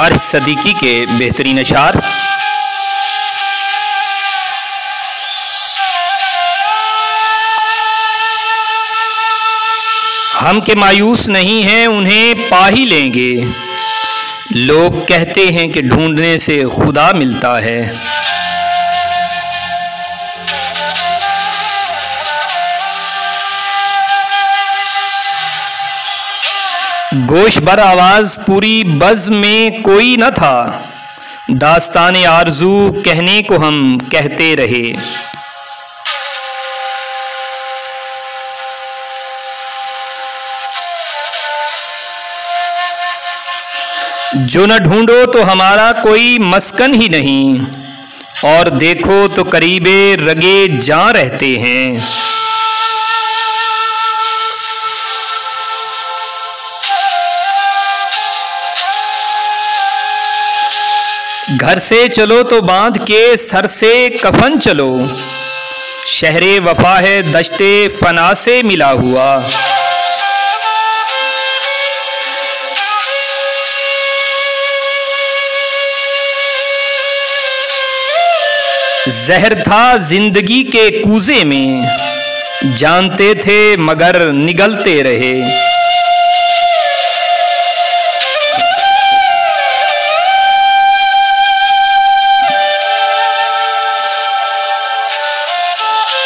अर्श सदीकी के बेहतरीन अशार। हम के मायूस नहीं हैं, उन्हें पा ही लेंगे। लोग कहते हैं कि ढूंढने से खुदा मिलता है। गोश बर आवाज़ पूरी बज़्म में कोई न था, दास्तान आरज़ू कहने को हम कहते रहे। जो न ढूंढो तो हमारा कोई मस्कन ही नहीं, और देखो तो करीबे रगे जां रहते हैं। घर से चलो तो बांध के सर से कफन चलो, शहरे वफा है दश्ते फना से मिला हुआ। जहर था जिंदगी के कूजे में, जानते थे मगर निगलते रहे।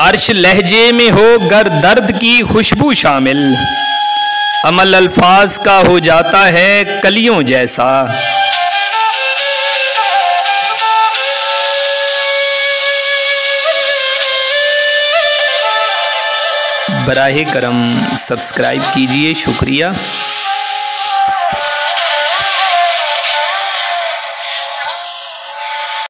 अर्श लहजे में हो गर दर्द की खुशबू शामिल, अमल अल्फाज का हो जाता है कलियों जैसा। बराहे करम सब्सक्राइब कीजिए, शुक्रिया।